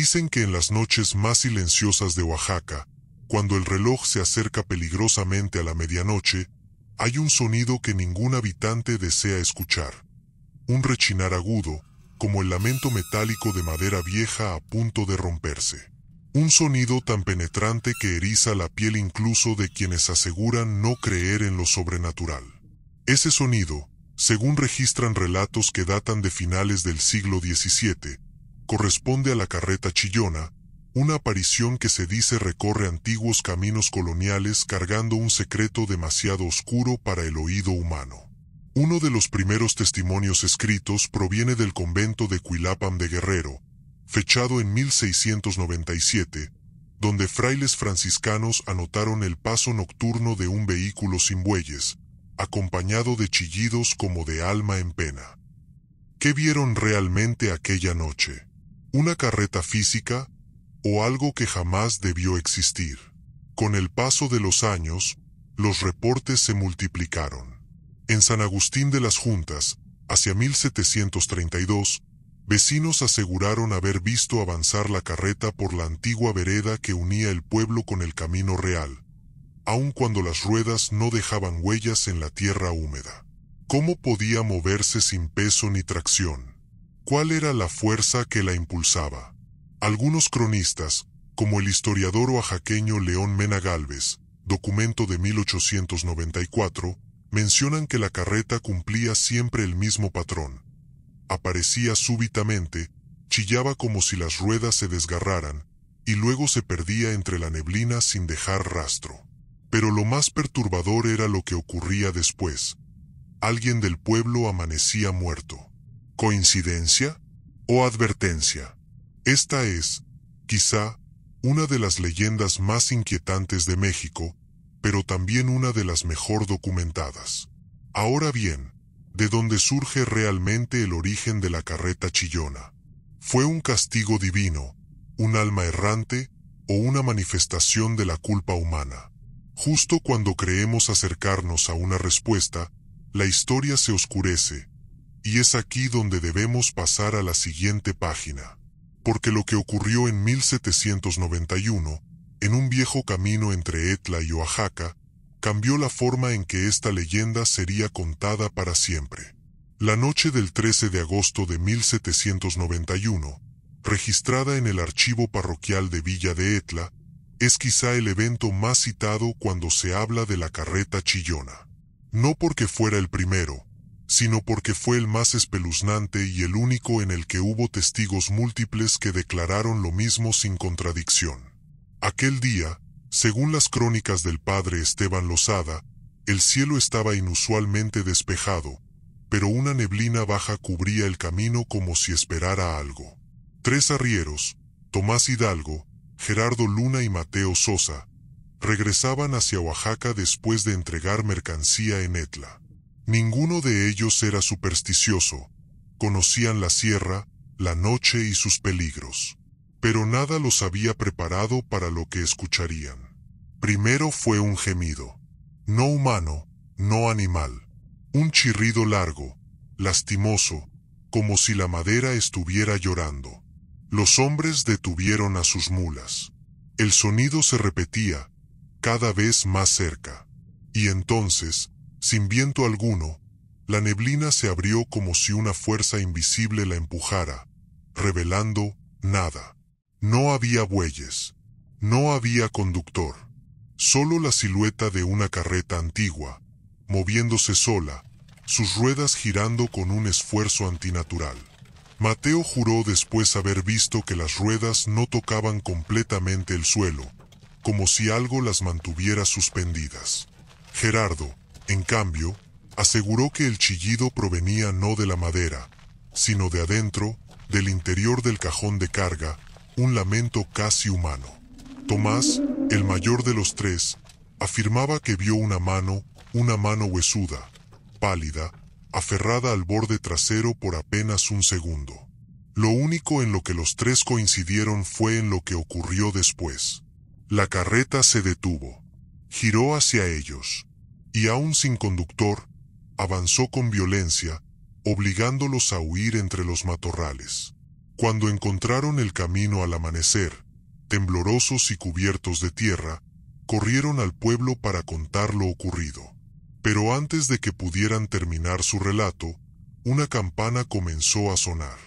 Dicen que en las noches más silenciosas de Oaxaca, cuando el reloj se acerca peligrosamente a la medianoche, hay un sonido que ningún habitante desea escuchar. Un rechinar agudo, como el lamento metálico de madera vieja a punto de romperse. Un sonido tan penetrante que eriza la piel incluso de quienes aseguran no creer en lo sobrenatural. Ese sonido, según registran relatos que datan de finales del siglo XVII, corresponde a la carreta chillona, una aparición que se dice recorre antiguos caminos coloniales cargando un secreto demasiado oscuro para el oído humano. Uno de los primeros testimonios escritos proviene del convento de Cuilapam de Guerrero, fechado en 1697, donde frailes franciscanos anotaron el paso nocturno de un vehículo sin bueyes, acompañado de chillidos como de alma en pena. ¿Qué vieron realmente aquella noche? ¿Una carreta física o algo que jamás debió existir? Con el paso de los años, los reportes se multiplicaron. En San Agustín de las Juntas, hacia 1732, vecinos aseguraron haber visto avanzar la carreta por la antigua vereda que unía el pueblo con el camino real, aun cuando las ruedas no dejaban huellas en la tierra húmeda. ¿Cómo podía moverse sin peso ni tracción? ¿Cuál era la fuerza que la impulsaba? Algunos cronistas, como el historiador oaxaqueño León Mena Gálvez, documento de 1894, mencionan que la carreta cumplía siempre el mismo patrón. Aparecía súbitamente, chillaba como si las ruedas se desgarraran, y luego se perdía entre la neblina sin dejar rastro. Pero lo más perturbador era lo que ocurría después. Alguien del pueblo amanecía muerto. ¿Coincidencia o advertencia? Esta es, quizá, una de las leyendas más inquietantes de México, pero también una de las mejor documentadas. Ahora bien, ¿de dónde surge realmente el origen de la carreta chillona? ¿Fue un castigo divino, un alma errante o una manifestación de la culpa humana? Justo cuando creemos acercarnos a una respuesta, la historia se oscurece, y es aquí donde debemos pasar a la siguiente página. Porque lo que ocurrió en 1791, en un viejo camino entre Etla y Oaxaca, cambió la forma en que esta leyenda sería contada para siempre. La noche del 13 de agosto de 1791, registrada en el archivo parroquial de Villa de Etla, es quizá el evento más citado cuando se habla de la carreta chillona. No porque fuera el primero, sino porque fue el más espeluznante y el único en el que hubo testigos múltiples que declararon lo mismo sin contradicción. Aquel día, según las crónicas del padre Esteban Lozada, el cielo estaba inusualmente despejado, pero una neblina baja cubría el camino como si esperara algo. 3 arrieros, Tomás Hidalgo, Gerardo Luna y Mateo Sosa, regresaban hacia Oaxaca después de entregar mercancía en Etla. Ninguno de ellos era supersticioso, conocían la sierra, la noche y sus peligros. Pero nada los había preparado para lo que escucharían. Primero fue un gemido. No humano, no animal. Un chirrido largo, lastimoso, como si la madera estuviera llorando. Los hombres detuvieron a sus mulas. El sonido se repetía, cada vez más cerca. Y entonces, sin viento alguno, la neblina se abrió como si una fuerza invisible la empujara, revelando nada. No había bueyes, no había conductor, solo la silueta de una carreta antigua, moviéndose sola, sus ruedas girando con un esfuerzo antinatural. Mateo juró después haber visto que las ruedas no tocaban completamente el suelo, como si algo las mantuviera suspendidas. Gerardo, en cambio, aseguró que el chillido provenía no de la madera, sino de adentro, del interior del cajón de carga, un lamento casi humano. Tomás, el mayor de los 3, afirmaba que vio una mano huesuda, pálida, aferrada al borde trasero por apenas un segundo. Lo único en lo que los 3 coincidieron fue en lo que ocurrió después. La carreta se detuvo, giró hacia ellos, y aún sin conductor, avanzó con violencia, obligándolos a huir entre los matorrales. Cuando encontraron el camino al amanecer, temblorosos y cubiertos de tierra, corrieron al pueblo para contar lo ocurrido. Pero antes de que pudieran terminar su relato, una campana comenzó a sonar.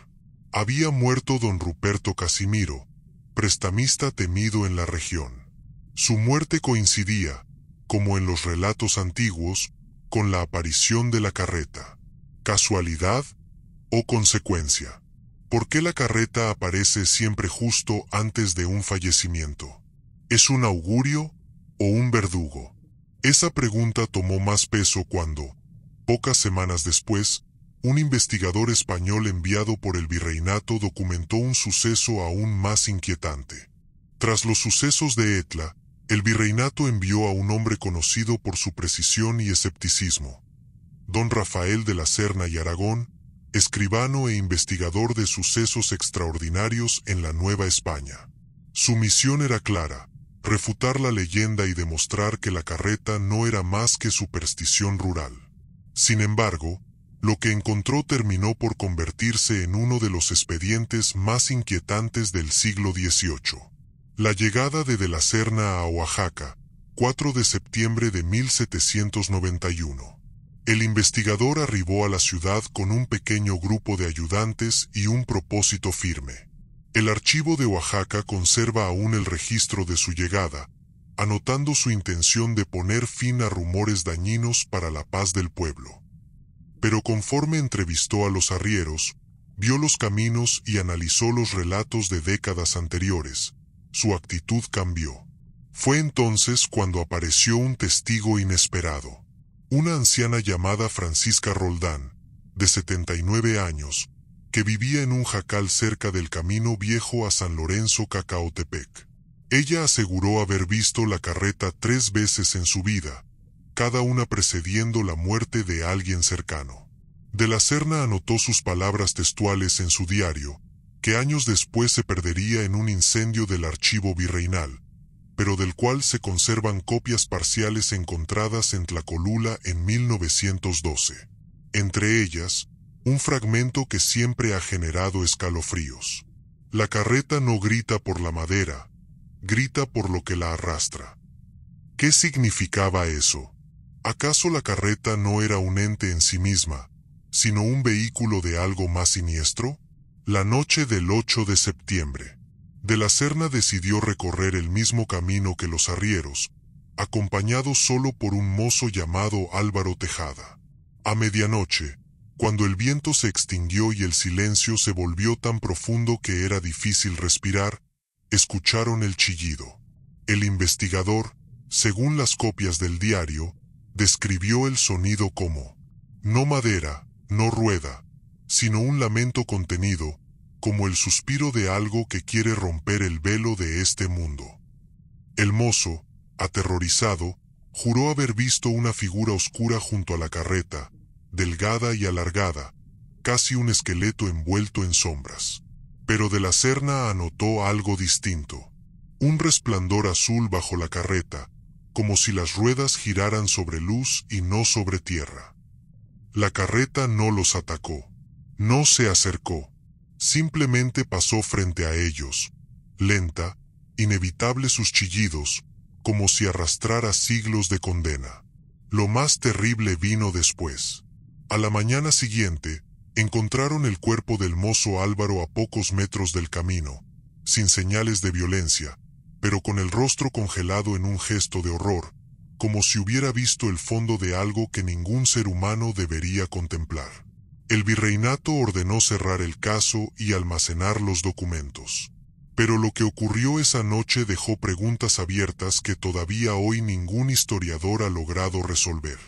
Había muerto don Ruperto Casimiro, prestamista temido en la región. Su muerte coincidía, como en los relatos antiguos, con la aparición de la carreta. ¿Casualidad o consecuencia? ¿Por qué la carreta aparece siempre justo antes de un fallecimiento? ¿Es un augurio o un verdugo? Esa pregunta tomó más peso cuando, pocas semanas después, un investigador español enviado por el virreinato documentó un suceso aún más inquietante. Tras los sucesos de Etla, el virreinato envió a un hombre conocido por su precisión y escepticismo, don Rafael de la Serna y Aragón, escribano e investigador de sucesos extraordinarios en la Nueva España. Su misión era clara: refutar la leyenda y demostrar que la carreta no era más que superstición rural. Sin embargo, lo que encontró terminó por convertirse en uno de los expedientes más inquietantes del siglo XVIII. La llegada de la Serna a Oaxaca, 4 de septiembre de 1791. El investigador arribó a la ciudad con un pequeño grupo de ayudantes y un propósito firme. El archivo de Oaxaca conserva aún el registro de su llegada, anotando su intención de poner fin a rumores dañinos para la paz del pueblo. Pero conforme entrevistó a los arrieros, vio los caminos y analizó los relatos de décadas anteriores, su actitud cambió. Fue entonces cuando apareció un testigo inesperado. Una anciana llamada Francisca Roldán, de 79 años, que vivía en un jacal cerca del camino viejo a San Lorenzo Cacaotepec. Ella aseguró haber visto la carreta 3 veces en su vida, cada una precediendo la muerte de alguien cercano. De la Serna anotó sus palabras textuales en su diario, que años después se perdería en un incendio del archivo virreinal, pero del cual se conservan copias parciales encontradas en Tlacolula en 1912. Entre ellas, un fragmento que siempre ha generado escalofríos. La carreta no grita por la madera, grita por lo que la arrastra. ¿Qué significaba eso? ¿Acaso la carreta no era un ente en sí misma, sino un vehículo de algo más siniestro? La noche del 8 de septiembre, de la Serna decidió recorrer el mismo camino que los arrieros, acompañado solo por un mozo llamado Álvaro Tejada. A medianoche, cuando el viento se extinguió y el silencio se volvió tan profundo que era difícil respirar, escucharon el chillido. El investigador, según las copias del diario, describió el sonido como no madera, no rueda, sino un lamento contenido, como el suspiro de algo que quiere romper el velo de este mundo. El mozo, aterrorizado, juró haber visto una figura oscura junto a la carreta, delgada y alargada, casi un esqueleto envuelto en sombras. Pero de la Serna anotó algo distinto: un resplandor azul bajo la carreta, como si las ruedas giraran sobre luz y no sobre tierra. La carreta no los atacó, no se acercó, simplemente pasó frente a ellos, lenta, inevitable sus chillidos, como si arrastrara siglos de condena. Lo más terrible vino después. A la mañana siguiente, encontraron el cuerpo del mozo Álvaro a pocos metros del camino, sin señales de violencia, pero con el rostro congelado en un gesto de horror, como si hubiera visto el fondo de algo que ningún ser humano debería contemplar. El virreinato ordenó cerrar el caso y almacenar los documentos. Pero lo que ocurrió esa noche dejó preguntas abiertas que todavía hoy ningún historiador ha logrado resolver.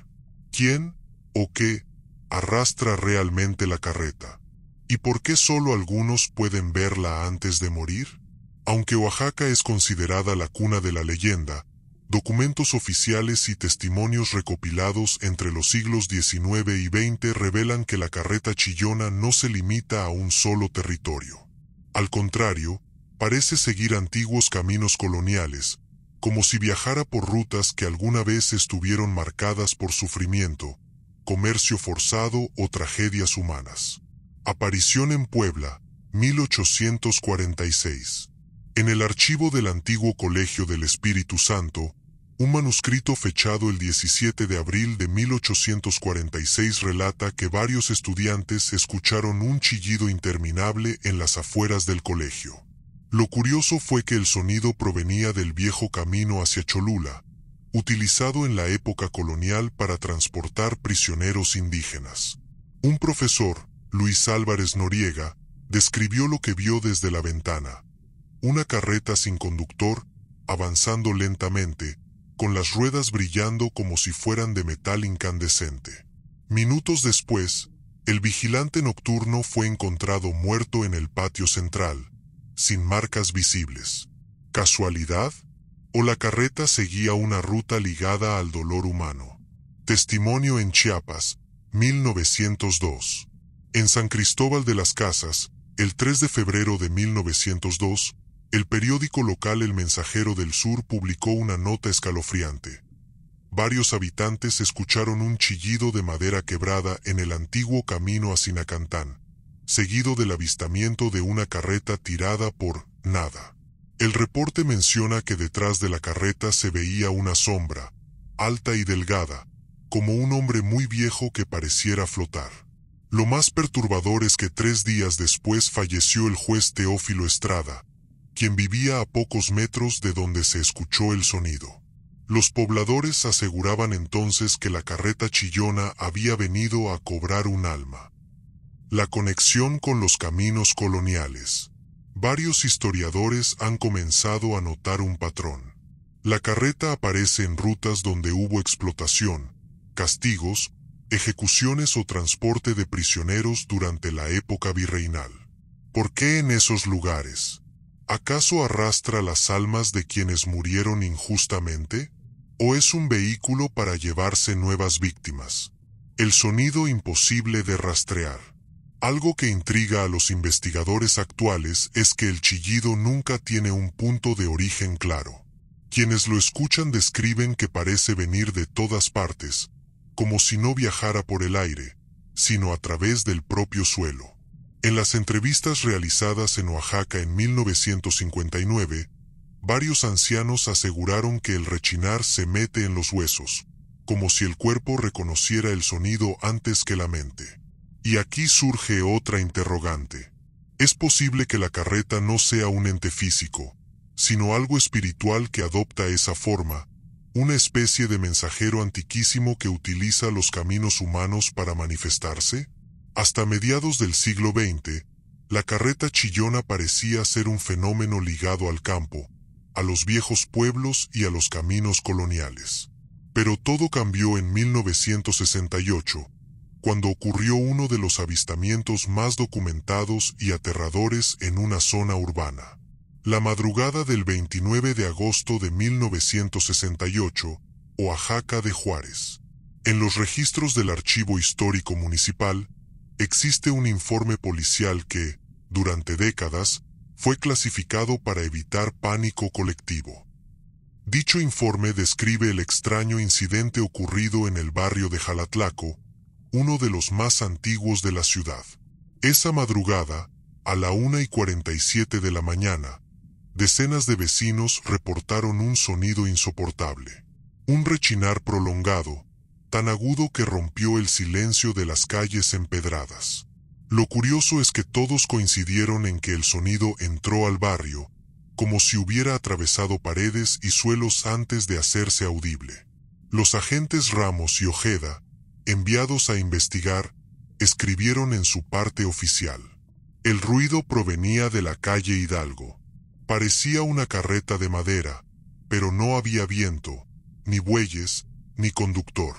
¿Quién o qué arrastra realmente la carreta? ¿Y por qué solo algunos pueden verla antes de morir? Aunque Oaxaca es considerada la cuna de la leyenda, documentos oficiales y testimonios recopilados entre los siglos XIX y XX revelan que la carreta chillona no se limita a un solo territorio. Al contrario, parece seguir antiguos caminos coloniales, como si viajara por rutas que alguna vez estuvieron marcadas por sufrimiento, comercio forzado o tragedias humanas. Aparición en Puebla, 1846. En el archivo del antiguo Colegio del Espíritu Santo, un manuscrito fechado el 17 de abril de 1846 relata que varios estudiantes escucharon un chillido interminable en las afueras del colegio. Lo curioso fue que el sonido provenía del viejo camino hacia Cholula, utilizado en la época colonial para transportar prisioneros indígenas. Un profesor, Luis Álvarez Noriega, describió lo que vio desde la ventana: una carreta sin conductor, avanzando lentamente, con las ruedas brillando como si fueran de metal incandescente. Minutos después, el vigilante nocturno fue encontrado muerto en el patio central, sin marcas visibles. ¿Casualidad? ¿O la carreta seguía una ruta ligada al dolor humano? Testimonio en Chiapas, 1902. En San Cristóbal de las Casas, el 3 de febrero de 1902, el periódico local El Mensajero del Sur publicó una nota escalofriante. Varios habitantes escucharon un chillido de madera quebrada en el antiguo camino a Sinacantán, seguido del avistamiento de una carreta tirada por nada. El reporte menciona que detrás de la carreta se veía una sombra, alta y delgada, como un hombre muy viejo que pareciera flotar. Lo más perturbador es que 3 días después falleció el juez Teófilo Estrada, quien vivía a pocos metros de donde se escuchó el sonido. Los pobladores aseguraban entonces que la carreta chillona había venido a cobrar un alma. La conexión con los caminos coloniales. Varios historiadores han comenzado a notar un patrón. La carreta aparece en rutas donde hubo explotación, castigos, ejecuciones o transporte de prisioneros durante la época virreinal. ¿Por qué en esos lugares? ¿Acaso arrastra las almas de quienes murieron injustamente? ¿O es un vehículo para llevarse nuevas víctimas? El sonido imposible de rastrear. Algo que intriga a los investigadores actuales es que el chillido nunca tiene un punto de origen claro. Quienes lo escuchan describen que parece venir de todas partes, como si no viajara por el aire, sino a través del propio suelo. En las entrevistas realizadas en Oaxaca en 1959, varios ancianos aseguraron que el rechinar se mete en los huesos, como si el cuerpo reconociera el sonido antes que la mente. Y aquí surge otra interrogante. ¿Es posible que la carreta no sea un ente físico, sino algo espiritual que adopta esa forma, una especie de mensajero antiquísimo que utiliza los caminos humanos para manifestarse? Hasta mediados del siglo XX, la carreta chillona parecía ser un fenómeno ligado al campo, a los viejos pueblos y a los caminos coloniales. Pero todo cambió en 1968, cuando ocurrió uno de los avistamientos más documentados y aterradores en una zona urbana. La madrugada del 29 de agosto de 1968, Oaxaca de Juárez. En los registros del Archivo Histórico Municipal, existe un informe policial que, durante décadas, fue clasificado para evitar pánico colectivo. Dicho informe describe el extraño incidente ocurrido en el barrio de Jalatlaco, uno de los más antiguos de la ciudad. Esa madrugada, a la 1:47 de la mañana, decenas de vecinos reportaron un sonido insoportable. Un rechinar prolongado, tan agudo que rompió el silencio de las calles empedradas. Lo curioso es que todos coincidieron en que el sonido entró al barrio, como si hubiera atravesado paredes y suelos antes de hacerse audible. Los agentes Ramos y Ojeda, enviados a investigar, escribieron en su parte oficial: el ruido provenía de la calle Hidalgo. Parecía una carreta de madera, pero no había viento, ni bueyes, ni conductor.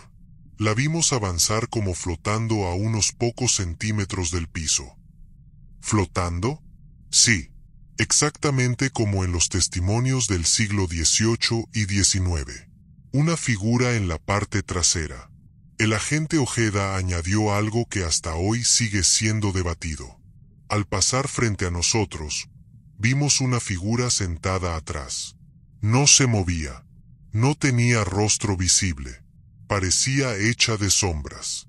La vimos avanzar como flotando a unos pocos centímetros del piso. ¿Flotando? Sí, exactamente como en los testimonios del siglo XVIII y XIX. Una figura en la parte trasera. El agente Ojeda añadió algo que hasta hoy sigue siendo debatido. Al pasar frente a nosotros, vimos una figura sentada atrás. No se movía. No tenía rostro visible. Parecía hecha de sombras.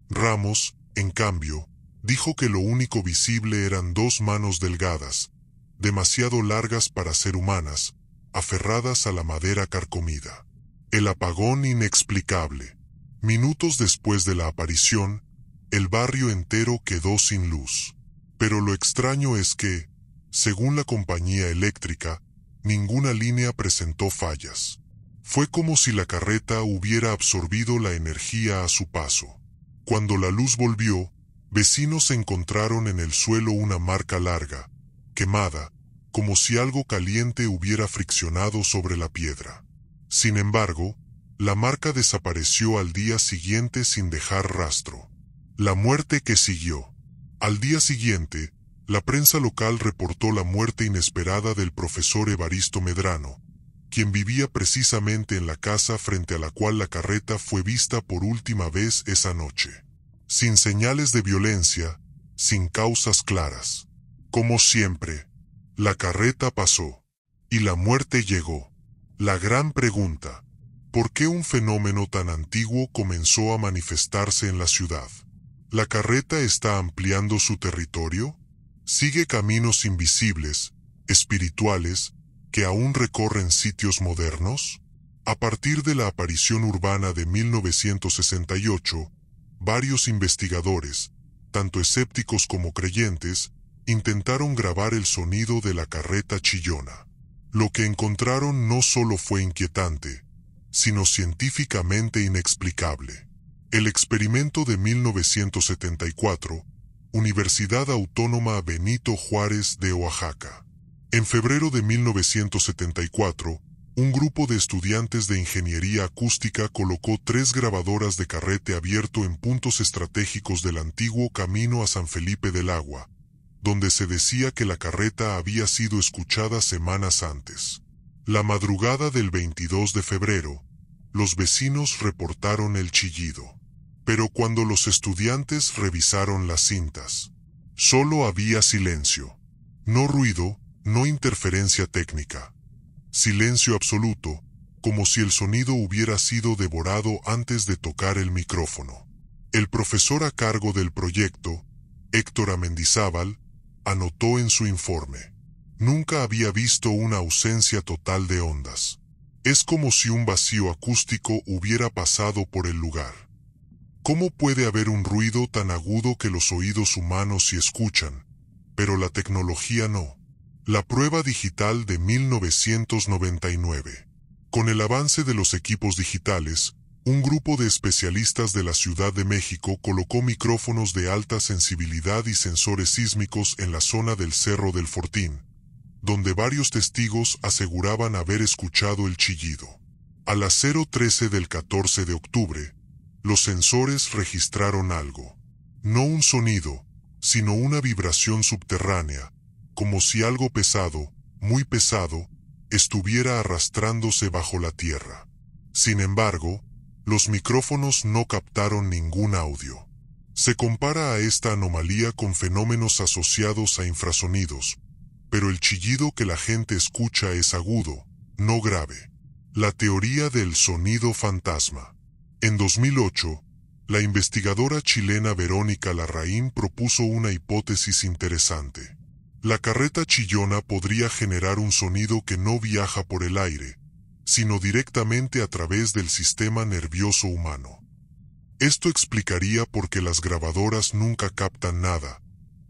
Ramos, en cambio, Dijo que lo único visible eran dos manos delgadas, demasiado largas para ser humanas, aferradas a la madera carcomida. El apagón inexplicable. Minutos después de la aparición, el barrio entero quedó sin luz. Pero lo extraño es que, según la compañía eléctrica, ninguna línea presentó fallas. Fue como si la carreta hubiera absorbido la energía a su paso. Cuando la luz volvió, vecinos encontraron en el suelo una marca larga, quemada, como si algo caliente hubiera friccionado sobre la piedra. Sin embargo, la marca desapareció al día siguiente sin dejar rastro. La muerte que siguió. Al día siguiente, la prensa local reportó la muerte inesperada del profesor Evaristo Medrano, quien vivía precisamente en la casa frente a la cual la carreta fue vista por última vez esa noche. Sin señales de violencia, sin causas claras. Como siempre, la carreta pasó, y la muerte llegó. La gran pregunta: ¿por qué un fenómeno tan antiguo comenzó a manifestarse en la ciudad? ¿La carreta está ampliando su territorio? ¿Sigue caminos invisibles, espirituales, que aún recorren sitios modernos? A partir de la aparición urbana de 1968, varios investigadores, tanto escépticos como creyentes, intentaron grabar el sonido de la carreta chillona. Lo que encontraron no solo fue inquietante, sino científicamente inexplicable. El experimento de 1974, Universidad Autónoma Benito Juárez de Oaxaca. En febrero de 1974, un grupo de estudiantes de ingeniería acústica colocó 3 grabadoras de carrete abierto en puntos estratégicos del antiguo camino a San Felipe del Agua, donde se decía que la carreta había sido escuchada semanas antes. La madrugada del 22 de febrero, los vecinos reportaron el chillido. Pero cuando los estudiantes revisaron las cintas, solo había silencio. No ruido, no interferencia técnica. Silencio absoluto, como si el sonido hubiera sido devorado antes de tocar el micrófono. El profesor a cargo del proyecto, Héctor Amendizábal, anotó en su informe: nunca había visto una ausencia total de ondas. Es como si un vacío acústico hubiera pasado por el lugar. ¿Cómo puede haber un ruido tan agudo que los oídos humanos sí escuchan, pero la tecnología no? La prueba digital de 1999. Con el avance de los equipos digitales, un grupo de especialistas de la Ciudad de México colocó micrófonos de alta sensibilidad y sensores sísmicos en la zona del Cerro del Fortín, donde varios testigos aseguraban haber escuchado el chillido. A las 0:13 del 14 de octubre, los sensores registraron algo. No un sonido, sino una vibración subterránea, como si algo pesado, muy pesado, estuviera arrastrándose bajo la tierra. Sin embargo, los micrófonos no captaron ningún audio. Se compara a esta anomalía con fenómenos asociados a infrasonidos, pero el chillido que la gente escucha es agudo, no grave. La teoría del sonido fantasma. En 2008, la investigadora chilena Verónica Larraín propuso una hipótesis interesante. La carreta chillona podría generar un sonido que no viaja por el aire, sino directamente a través del sistema nervioso humano. Esto explicaría por qué las grabadoras nunca captan nada,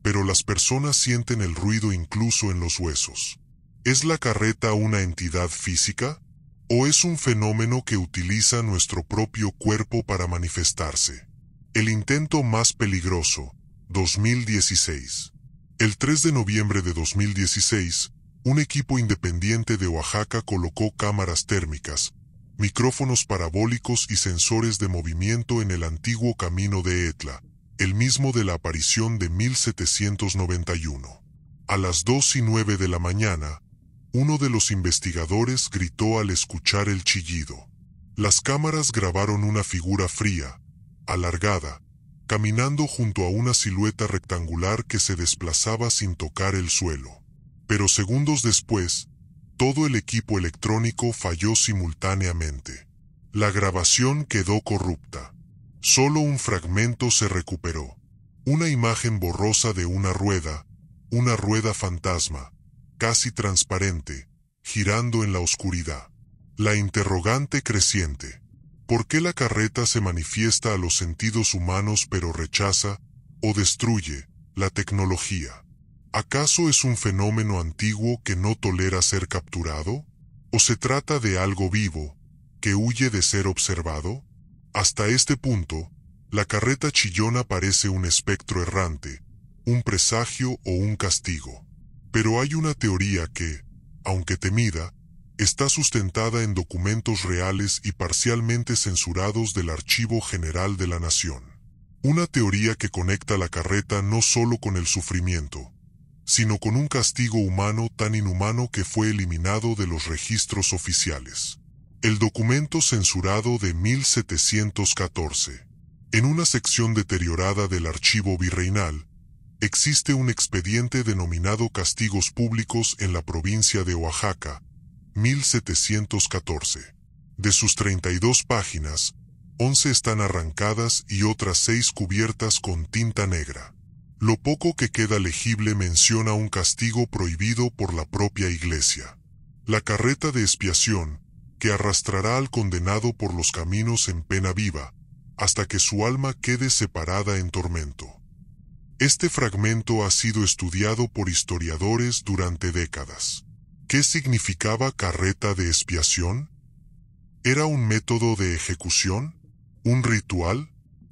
pero las personas sienten el ruido incluso en los huesos. ¿Es la carreta una entidad física? ¿O es un fenómeno que utiliza nuestro propio cuerpo para manifestarse? El intento más peligroso, 2016. El 3 de noviembre de 2016, un equipo independiente de Oaxaca colocó cámaras térmicas, micrófonos parabólicos y sensores de movimiento en el antiguo camino de Etla, el mismo de la aparición de 1791. A las 2:09 de la mañana, uno de los investigadores gritó al escuchar el chillido. Las cámaras grabaron una figura fría, alargada, caminando junto a una silueta rectangular que se desplazaba sin tocar el suelo. Pero segundos después, todo el equipo electrónico falló simultáneamente. La grabación quedó corrupta. Solo un fragmento se recuperó. Una imagen borrosa de una rueda fantasma, casi transparente, girando en la oscuridad. La interrogante creciente. ¿Por qué la carreta se manifiesta a los sentidos humanos pero rechaza o destruye la tecnología? ¿Acaso es un fenómeno antiguo que no tolera ser capturado? ¿O se trata de algo vivo, que huye de ser observado? Hasta este punto, la carreta chillona parece un espectro errante, un presagio o un castigo. Pero hay una teoría que, aunque temida, está sustentada en documentos reales y parcialmente censurados del Archivo General de la Nación. Una teoría que conecta la carreta no solo con el sufrimiento, sino con un castigo humano tan inhumano que fue eliminado de los registros oficiales. El documento censurado de 1714. En una sección deteriorada del archivo virreinal, existe un expediente denominado Castigos Públicos en la provincia de Oaxaca, 1714. De sus 32 páginas, 11 están arrancadas y otras 6 cubiertas con tinta negra. Lo poco que queda legible menciona un castigo prohibido por la propia Iglesia. La carreta de expiación, que arrastrará al condenado por los caminos en pena viva, hasta que su alma quede separada en tormento. Este fragmento ha sido estudiado por historiadores durante décadas. ¿Qué significaba carreta de expiación? ¿Era un método de ejecución? ¿Un ritual?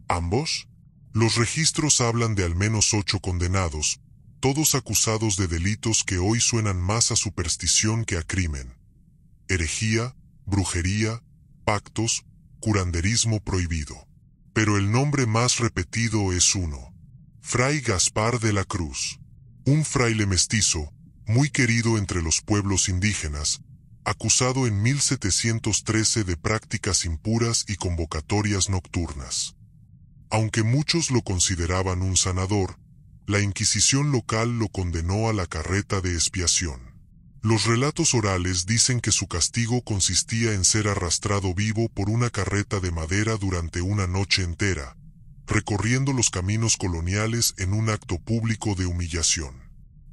¿Ambos? Los registros hablan de al menos 8 condenados, todos acusados de delitos que hoy suenan más a superstición que a crimen. Herejía, brujería, pactos, curanderismo prohibido. Pero el nombre más repetido es uno: Fray Gaspar de la Cruz. Un fraile mestizo, muy querido entre los pueblos indígenas, acusado en 1713 de prácticas impuras y convocatorias nocturnas. Aunque muchos lo consideraban un sanador, la Inquisición local lo condenó a la carreta de expiación. Los relatos orales dicen que su castigo consistía en ser arrastrado vivo por una carreta de madera durante una noche entera, recorriendo los caminos coloniales en un acto público de humillación.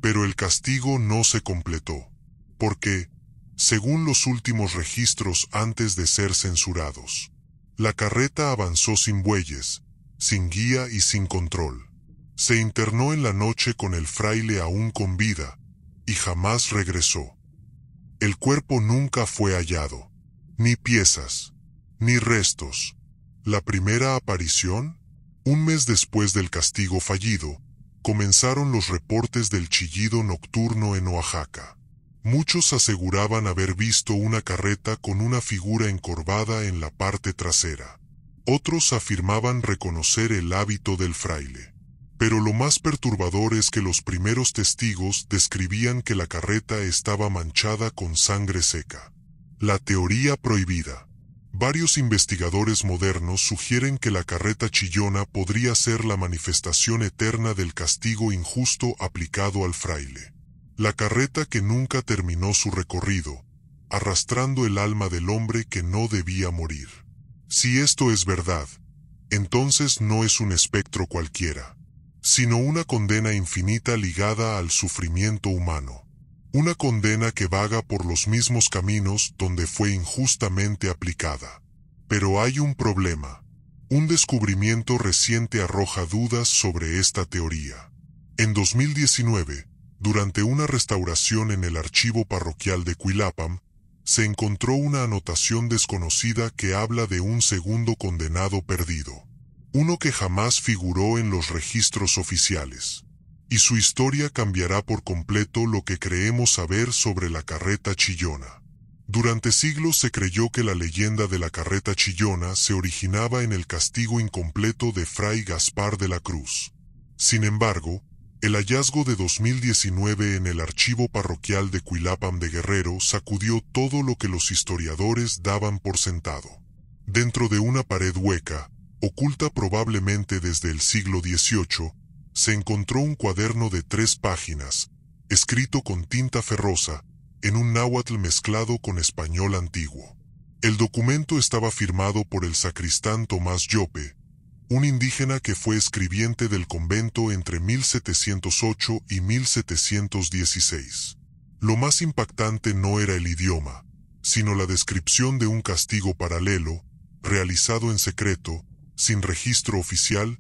Pero el castigo no se completó, porque, según los últimos registros antes de ser censurados, la carreta avanzó sin bueyes, sin guía y sin control. Se internó en la noche con el fraile aún con vida, y jamás regresó. El cuerpo nunca fue hallado, ni piezas, ni restos. La primera aparición, un mes después del castigo fallido, comenzaron los reportes del chillido nocturno en Oaxaca. Muchos aseguraban haber visto una carreta con una figura encorvada en la parte trasera. Otros afirmaban reconocer el hábito del fraile. Pero lo más perturbador es que los primeros testigos describían que la carreta estaba manchada con sangre seca. La teoría prohibida. Varios investigadores modernos sugieren que la carreta chillona podría ser la manifestación eterna del castigo injusto aplicado al fraile. La carreta que nunca terminó su recorrido, arrastrando el alma del hombre que no debía morir. Si esto es verdad, entonces no es un espectro cualquiera, sino una condena infinita ligada al sufrimiento humano. Una condena que vaga por los mismos caminos donde fue injustamente aplicada. Pero hay un problema. Un descubrimiento reciente arroja dudas sobre esta teoría. En 2019, durante una restauración en el archivo parroquial de Cuilapam, se encontró una anotación desconocida que habla de un segundo condenado perdido. Uno que jamás figuró en los registros oficiales. Y su historia cambiará por completo lo que creemos saber sobre la carreta chillona. Durante siglos se creyó que la leyenda de la carreta chillona se originaba en el castigo incompleto de Fray Gaspar de la Cruz. Sin embargo, el hallazgo de 2019 en el archivo parroquial de Cuilapam de Guerrero sacudió todo lo que los historiadores daban por sentado. Dentro de una pared hueca, oculta probablemente desde el siglo XVIII, se encontró un cuaderno de 3 páginas, escrito con tinta ferrosa, en un náhuatl mezclado con español antiguo. El documento estaba firmado por el sacristán Tomás Llope, un indígena que fue escribiente del convento entre 1708 y 1716. Lo más impactante no era el idioma, sino la descripción de un castigo paralelo, realizado en secreto, sin registro oficial,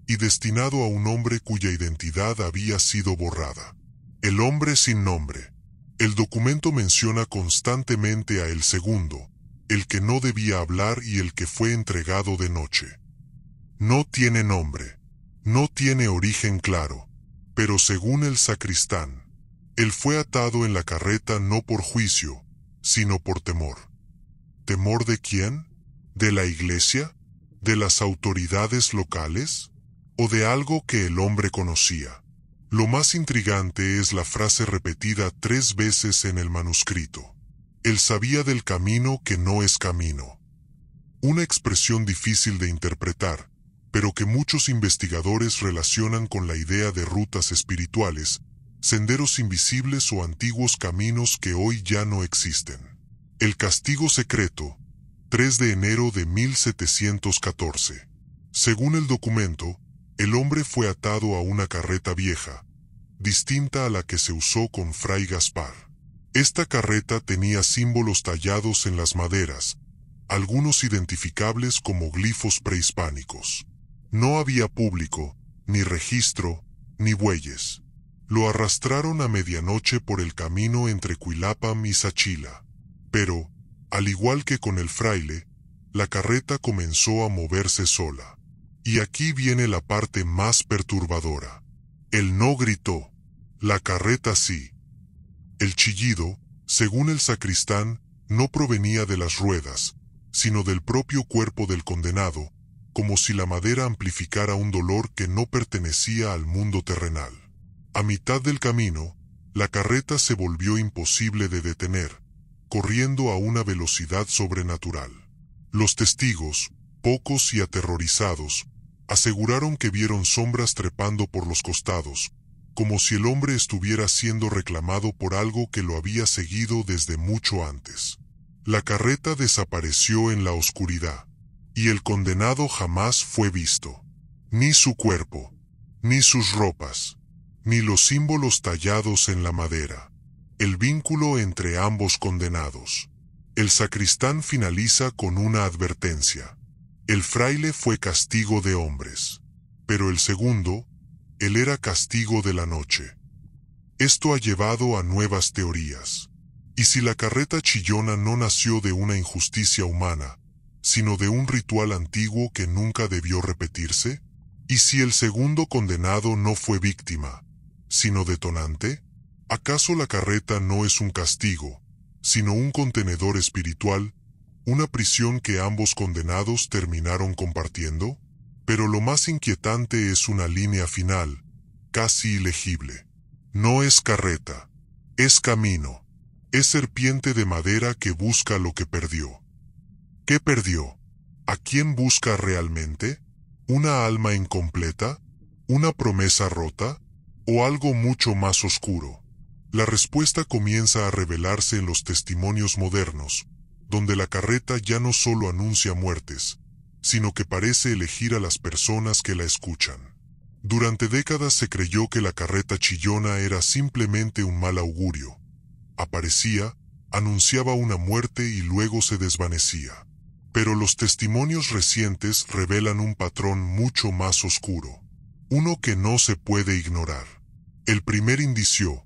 y destinado a un hombre cuya identidad había sido borrada. El hombre sin nombre. El documento menciona constantemente a el segundo, el que no debía hablar y el que fue entregado de noche. No tiene nombre, no tiene origen claro, pero según el sacristán, él fue atado en la carreta no por juicio, sino por temor. ¿Temor de quién? ¿De la iglesia? ¿De las autoridades locales? ¿O de algo que el hombre conocía? Lo más intrigante es la frase repetida 3 veces en el manuscrito. Él sabía del camino que no es camino. Una expresión difícil de interpretar, pero que muchos investigadores relacionan con la idea de rutas espirituales, senderos invisibles o antiguos caminos que hoy ya no existen. El castigo secreto, 3 de enero de 1714. Según el documento, el hombre fue atado a una carreta vieja, distinta a la que se usó con Fray Gaspar. Esta carreta tenía símbolos tallados en las maderas, algunos identificables como glifos prehispánicos. No había público, ni registro, ni bueyes. Lo arrastraron a medianoche por el camino entre Cuilapam y Sachila. Pero, al igual que con el fraile, la carreta comenzó a moverse sola. Y aquí viene la parte más perturbadora. Él no gritó, la carreta sí. El chillido, según el sacristán, no provenía de las ruedas, sino del propio cuerpo del condenado, como si la madera amplificara un dolor que no pertenecía al mundo terrenal. A mitad del camino, la carreta se volvió imposible de detener, corriendo a una velocidad sobrenatural. Los testigos, pocos y aterrorizados, aseguraron que vieron sombras trepando por los costados, como si el hombre estuviera siendo reclamado por algo que lo había seguido desde mucho antes. La carreta desapareció en la oscuridad, y el condenado jamás fue visto. Ni su cuerpo, ni sus ropas, ni los símbolos tallados en la madera. El vínculo entre ambos condenados. El sacristán finaliza con una advertencia. El fraile fue castigo de hombres, pero el segundo, él era castigo de la noche. Esto ha llevado a nuevas teorías. ¿Y si la carreta chillona no nació de una injusticia humana, sino de un ritual antiguo que nunca debió repetirse? ¿Y si el segundo condenado no fue víctima, sino detonante? ¿Acaso la carreta no es un castigo, sino un contenedor espiritual, una prisión que ambos condenados terminaron compartiendo? Pero lo más inquietante es una línea final, casi ilegible. No es carreta, es camino, es serpiente de madera que busca lo que perdió. ¿Qué perdió? ¿A quién busca realmente? ¿Una alma incompleta? ¿Una promesa rota? ¿O algo mucho más oscuro? La respuesta comienza a revelarse en los testimonios modernos, donde la carreta ya no solo anuncia muertes, sino que parece elegir a las personas que la escuchan. Durante décadas se creyó que la carreta chillona era simplemente un mal augurio. Aparecía, anunciaba una muerte y luego se desvanecía. Pero los testimonios recientes revelan un patrón mucho más oscuro, uno que no se puede ignorar. El primer indicio,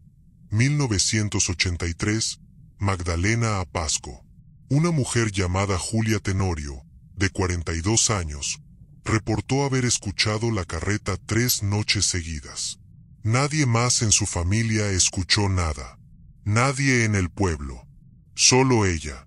1983, Magdalena Apasco. Una mujer llamada Julia Tenorio, de 42 años, reportó haber escuchado la carreta 3 noches seguidas. Nadie más en su familia escuchó nada. Nadie en el pueblo. Solo ella.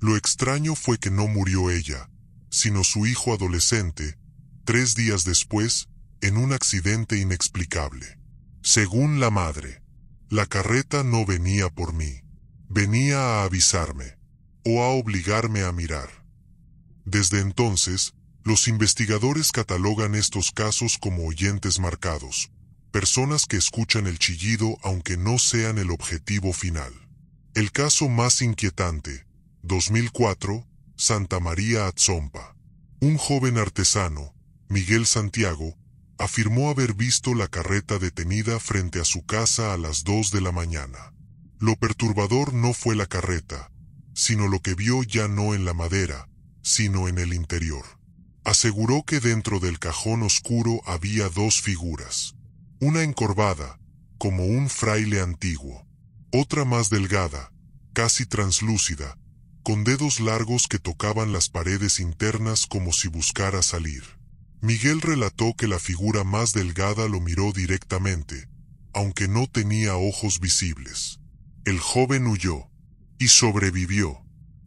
Lo extraño fue que no murió ella, sino su hijo adolescente, 3 días después, en un accidente inexplicable. Según la madre, la carreta no venía por mí. Venía a avisarme, o a obligarme a mirar. Desde entonces, los investigadores catalogan estos casos como oyentes marcados, personas que escuchan el chillido aunque no sean el objetivo final. El caso más inquietante, 2004, Santa María Atzompa. Un joven artesano, Miguel Santiago, afirmó haber visto la carreta detenida frente a su casa a las 2 de la mañana. Lo perturbador no fue la carreta, sino lo que vio ya no en la madera, sino en el interior. Aseguró que dentro del cajón oscuro había dos figuras. Una encorvada, como un fraile antiguo. Otra más delgada, casi translúcida, con dedos largos que tocaban las paredes internas como si buscara salir. Miguel relató que la figura más delgada lo miró directamente, aunque no tenía ojos visibles. El joven huyó y sobrevivió,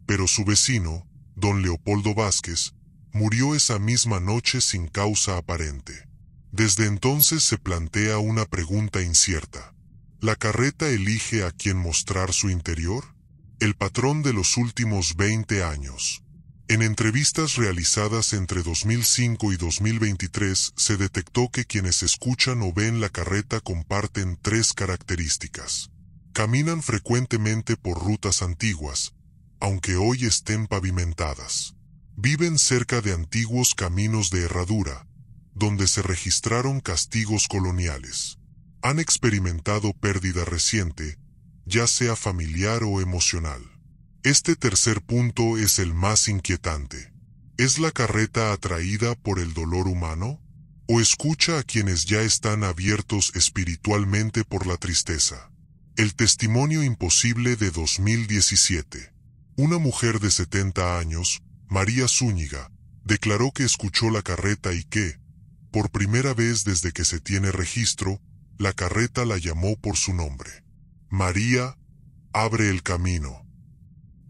pero su vecino, don Leopoldo Vázquez, murió esa misma noche sin causa aparente. Desde entonces se plantea una pregunta incierta. ¿La carreta elige a quién mostrar su interior? El patrón de los últimos 20 años. En entrevistas realizadas entre 2005 y 2023 se detectó que quienes escuchan o ven la carreta comparten tres características. Caminan frecuentemente por rutas antiguas, aunque hoy estén pavimentadas. Viven cerca de antiguos caminos de herradura, donde se registraron castigos coloniales. Han experimentado pérdida reciente, ya sea familiar o emocional. Este tercer punto es el más inquietante. ¿Es la carreta atraída por el dolor humano? ¿O escucha a quienes ya están abiertos espiritualmente por la tristeza? El testimonio imposible de 2017. Una mujer de 70 años, María Zúñiga, declaró que escuchó la carreta y que, por primera vez desde que se tiene registro, la carreta la llamó por su nombre. María, abre el camino.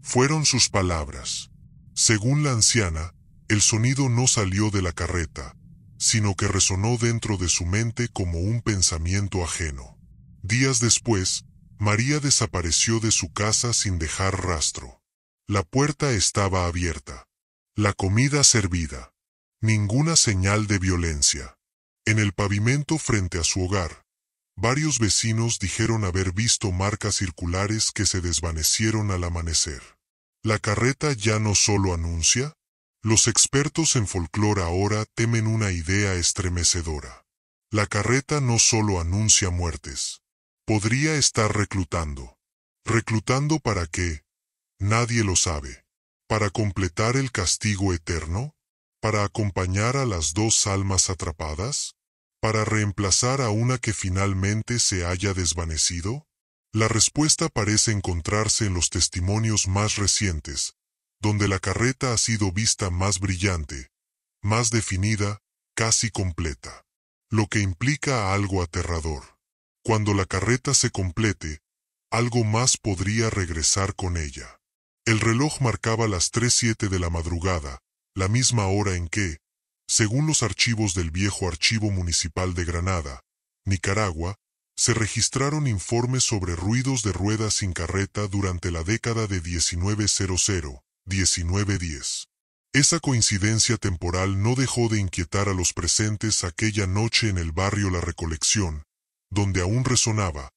Fueron sus palabras. Según la anciana, el sonido no salió de la carreta, sino que resonó dentro de su mente como un pensamiento ajeno. Días después, María desapareció de su casa sin dejar rastro. La puerta estaba abierta. La comida servida. Ninguna señal de violencia. En el pavimento frente a su hogar, varios vecinos dijeron haber visto marcas circulares que se desvanecieron al amanecer. ¿La carreta ya no solo anuncia? Los expertos en folclore ahora temen una idea estremecedora. La carreta no solo anuncia muertes. Podría estar reclutando. ¿Reclutando para qué? Nadie lo sabe. ¿Para completar el castigo eterno? ¿Para acompañar a las dos almas atrapadas? ¿Para reemplazar a una que finalmente se haya desvanecido? La respuesta parece encontrarse en los testimonios más recientes, donde la carreta ha sido vista más brillante, más definida, casi completa. Lo que implica algo aterrador. Cuando la carreta se complete, algo más podría regresar con ella. El reloj marcaba las 3:07 de la madrugada, la misma hora en que, según los archivos del viejo Archivo Municipal de Granada, Nicaragua, se registraron informes sobre ruidos de ruedas sin carreta durante la década de 1910. Esa coincidencia temporal no dejó de inquietar a los presentes aquella noche en el barrio La Recolección, donde aún resonaba,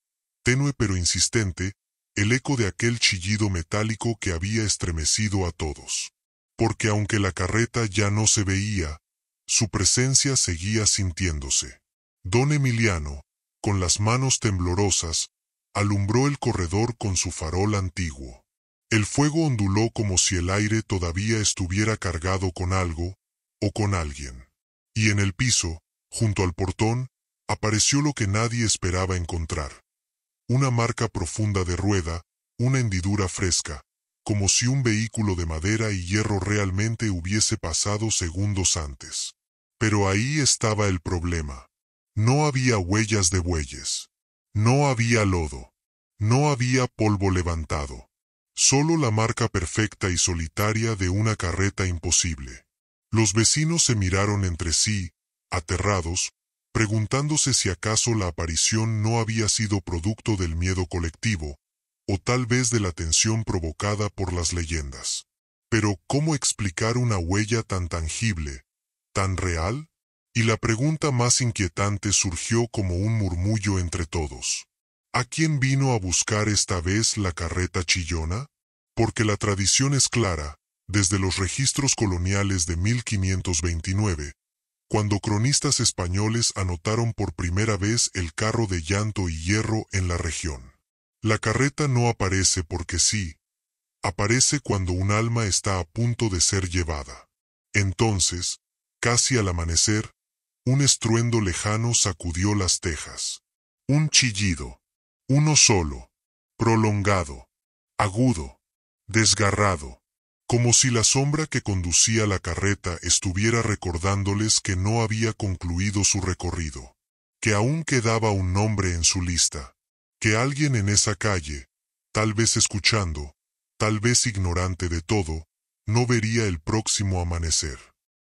tenue pero insistente, el eco de aquel chillido metálico que había estremecido a todos. Porque aunque la carreta ya no se veía, su presencia seguía sintiéndose. Don Emiliano, con las manos temblorosas, alumbró el corredor con su farol antiguo. El fuego onduló como si el aire todavía estuviera cargado con algo, o con alguien. Y en el piso, junto al portón, apareció lo que nadie esperaba encontrar. Una marca profunda de rueda, una hendidura fresca, como si un vehículo de madera y hierro realmente hubiese pasado segundos antes. Pero ahí estaba el problema. No había huellas de bueyes. No había lodo. No había polvo levantado. Solo la marca perfecta y solitaria de una carreta imposible. Los vecinos se miraron entre sí, aterrados, preguntándose si acaso la aparición no había sido producto del miedo colectivo, o tal vez de la tensión provocada por las leyendas. Pero, ¿cómo explicar una huella tan tangible, tan real? Y la pregunta más inquietante surgió como un murmullo entre todos. ¿A quién vino a buscar esta vez la carreta chillona? Porque la tradición es clara, desde los registros coloniales de 1529, cuando cronistas españoles anotaron por primera vez el carro de llanto y hierro en la región. La carreta no aparece porque sí, aparece cuando un alma está a punto de ser llevada. Entonces, casi al amanecer, un estruendo lejano sacudió las tejas. Un chillido, uno solo, prolongado, agudo, desgarrado, como si la sombra que conducía la carreta estuviera recordándoles que no había concluido su recorrido, que aún quedaba un nombre en su lista, que alguien en esa calle, tal vez escuchando, tal vez ignorante de todo, no vería el próximo amanecer.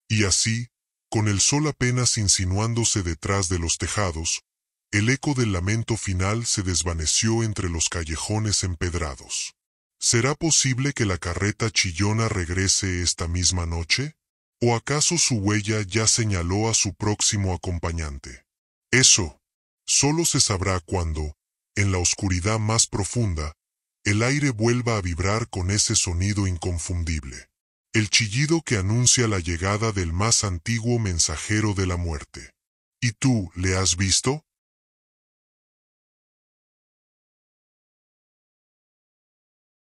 Y así, con el sol apenas insinuándose detrás de los tejados, el eco del lamento final se desvaneció entre los callejones empedrados. ¿Será posible que la carreta chillona regrese esta misma noche? ¿O acaso su huella ya señaló a su próximo acompañante? Eso solo se sabrá cuando, en la oscuridad más profunda, el aire vuelva a vibrar con ese sonido inconfundible. El chillido que anuncia la llegada del más antiguo mensajero de la muerte. ¿Y tú, le has visto?